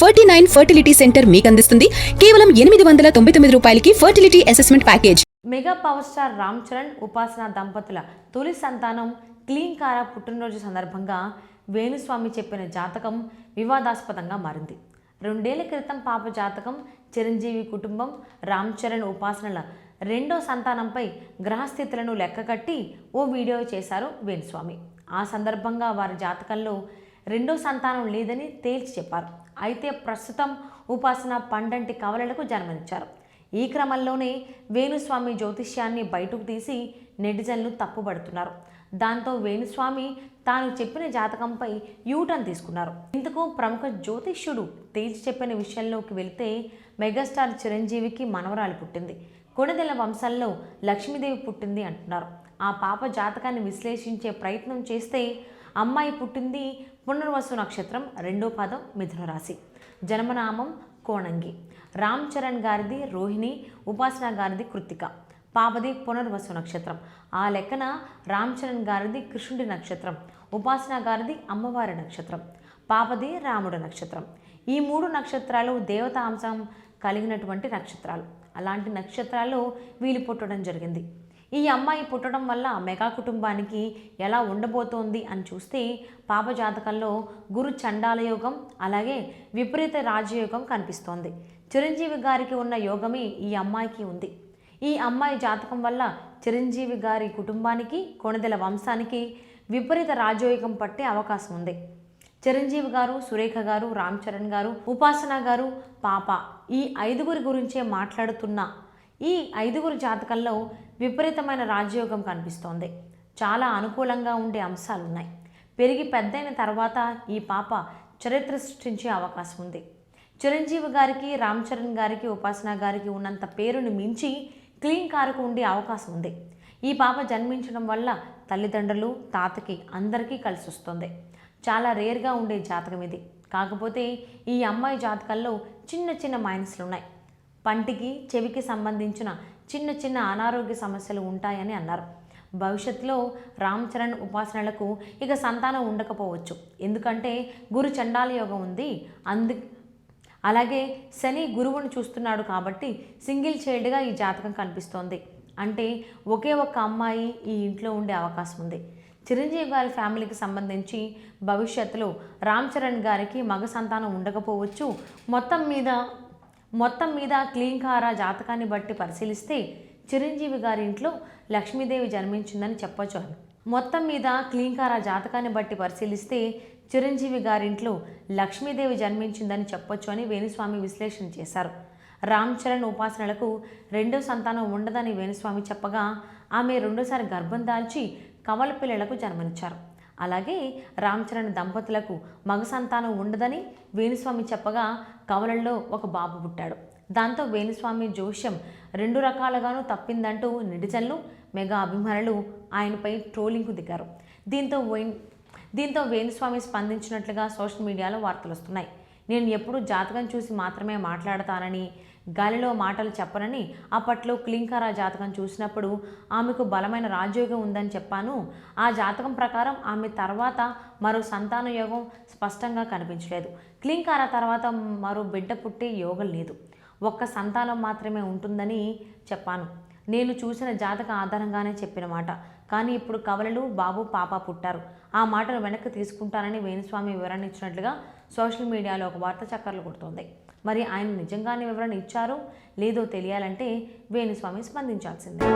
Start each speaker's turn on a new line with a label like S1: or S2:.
S1: 49 fertility centre మీకు అందిస్తుంది కేవలం 899 రూపాయలకి fertility assessment package.
S2: Mega power star Ram Charan ఉపాసన దంపతుల తొలి సంతానం క్లీంకార పుట్టినరోజు సందర్భంగా వేణుస్వామి చెప్పిన జాతకం వివాదాస్పదంగా మారింది. 2 ఏళ్ల క్రితం పాప జాతకం చిరంజీవి కుటుంబం రామ్ చరణ్ ఉపాసనల రెండో సంతానంపై గ్రహస్థితులను లెక్కకట్టి ఓ వీడియో చేశారు వేణుస్వామి. ఆ సందర్భంగా వారి జాతకంలో రెండో సంతానం లేదని తేల్చి చెప్పారు. అయితే ప్రస్తుతం ఉపాసన పండంటి కవలలకు జన్మనిచ్చారు. ఈ క్రమంలోనే వేణుస్వామి జ్యోతిష్యాన్ని బయటకు తీసి నెటిజన్లు తప్పుపడుతున్నారు. దాంతో వేణుస్వామి తాను చెప్పిన జాతకంపై యూటర్న్ తీసుకున్నారు. ఇందుకు ప్రముఖ జ్యోతిష్యుడు తేల్చి చెప్పిన విషయంలోకి వెళితే మెగాస్టార్ చిరంజీవికి మనవరాలు పుట్టింది. కొణిదెల వంశంలో లక్ష్మీదేవి పుట్టింది అంటున్నారు. ఆ పాప జాతకాన్ని విశ్లేషించే ప్రయత్నం చేస్తే అమ్మాయి పుట్టింది పునర్వసు నక్షత్రం 2వ పాదం మిథున రాశి, జన్మనామం కోణంగి. రామ్ చరణ్ గారిది రోహిణి, ఉపాసన గారిది కృత్తిక, పాపది పునర్వసు నక్షత్రం. ఆ లెక్కన రామ్ చరణ్ గారిది కృష్ణుడి నక్షత్రం, ఉపాసన గారిది అమ్మవారి నక్షత్రం, పాపది రాముడి నక్షత్రం. ఈ 3 నక్షత్రాలు దేవతా అంశం కలిగినటువంటి నక్షత్రాలు. అలాంటి నక్షత్రాలు వీళ్ళు పుట్టడం జరిగింది. ఈ అమ్మాయి పుట్టడం వల్ల మెగా కుటుంబానికి ఎలా ఉండబోతోంది అని చూస్తే పాప జాతకంలో గురు చండాల యోగం, అలాగే విపరీత రాజయోగం కనిపిస్తోంది. చిరంజీవి గారికి ఉన్న యోగమే ఈ అమ్మాయికి ఉంది. ఈ అమ్మాయి జాతకం వల్ల చిరంజీవి గారి కుటుంబానికి, కొణిదెల వంశానికి విపరీత రాజయోగం పట్టే అవకాశం ఉంది. చిరంజీవి గారు, సురేఖ గారు, రామ్ చరణ్ గారు, ఉపాసన గారు, పాప ఈ 5గురి గురించే మాట్లాడుతున్నా ఈ 5గురి జాతకంలో విపరీతమైన రాజయోగం కనిపిస్తోంది. చాలా అనుకూలంగా ఉండే అంశాలున్నాయి. పెరిగి పెద్దయిన తర్వాత ఈ పాప చరిత్ర సృష్టించే అవకాశం ఉంది. చిరంజీవి గారికి, రామ్ చరణ్ గారికి, ఉపాసన గారికి ఉన్నంత పేరుని మించి క్లీంకారకు ఉండే అవకాశం ఉంది. ఈ పాప జన్మించడం వల్ల తల్లిదండ్రులు, తాతకి అందరికీ కలిసి వస్తుంది. చాలా రేర్గా ఉండే జాతకం ఇది. కాకపోతే ఈ అమ్మాయి జాతకాల్లో చిన్న చిన్న మైనస్లు ఉన్నాయి. పంటికి, చెవికి సంబంధించిన చిన్న చిన్న అనారోగ్య సమస్యలు ఉంటాయని అన్నారు. భవిష్యత్తులో రామ్ చరణ్ ఉపాసనలకు ఇక సంతానం ఉండకపోవచ్చు. ఎందుకంటే గురు చండాల యోగం ఉంది. అలాగే శని గురువును చూస్తున్నాడు కాబట్టి సింగిల్ చైల్డ్గా ఈ జాతకం కనిపిస్తోంది. అంటే ఒకే ఒక్క అమ్మాయి ఈ ఇంట్లో ఉండే అవకాశం ఉంది. చిరంజీవి గారి ఫ్యామిలీకి సంబంధించి భవిష్యత్తులో రామ్ చరణ్ గారికి మగ సంతానం ఉండకపోవచ్చు. మొత్తం మీద క్లీంకార జాతకాన్ని బట్టి పరిశీలిస్తే చిరంజీవి గారి ఇంట్లో లక్ష్మీదేవి జన్మించిందని చెప్పొచ్చు. మొత్తం మీద క్లీంకార జాతకాన్ని బట్టి పరిశీలిస్తే చిరంజీవి గారింట్లో లక్ష్మీదేవి జన్మించిందని చెప్పొచ్చు అని వేణుస్వామి విశ్లేషణ చేశారు. రామ్ చరణ్ ఉపాసనలకు రెండో సంతానం ఉండదని వేణుస్వామి చెప్పగా ఆమె రెండోసారి గర్భం దాల్చి కవల పిల్లలకు జన్మనిచ్చారు. అలాగే రామ్ చరణ్ దంపతులకు మగ సంతానం ఉండదని వేణుస్వామి చెప్పగా కవలల్లో ఒక బాబు పుట్టాడు. దాంతో వేణుస్వామి జోష్యం 2 రకాలుగానూ తప్పిందంటూ నెటిజన్లు, మెగా అభిమానులు ఆయనపై ట్రోలింగ్కు దిగారు. దీంతో వేణుస్వామి స్పందించినట్లుగా సోషల్ మీడియాలో వార్తలు వస్తున్నాయి. నేను ఎప్పుడూ జాతకం చూసి మాత్రమే మాట్లాడతానని, గాలిలో మాటలు చెప్పనని, అప్పట్లో క్లీంకార జాతకం చూసినప్పుడు ఆమెకు బలమైన రాజయోగం ఉందని చెప్పాను. ఆ జాతకం ప్రకారం ఆమె తర్వాత మరో సంతాన యోగం స్పష్టంగా కనిపించలేదు. క్లీంకార తర్వాత మరో బిడ్డ పుట్టే యోగం లేదు. ఒక్క సంతానం మాత్రమే ఉంటుందని చెప్పాను. నేను చూసిన జాతక ఆధారంగానే చెప్పిన మాట. కానీ ఇప్పుడు కవలలు, బాబు, పాప పుట్టారు. ఆ మాటను వెనక్కి తీసుకుంటానని వేణుస్వామి వివరణ ఇచ్చినట్లుగా సోషల్ మీడియాలో ఒక వార్త చక్కర్లు కొడుతోంది. మరి ఆయన నిజంగానే వివరణ ఇచ్చారో లేదో తెలియాలంటే వేణుస్వామి స్పందించాల్సిందే.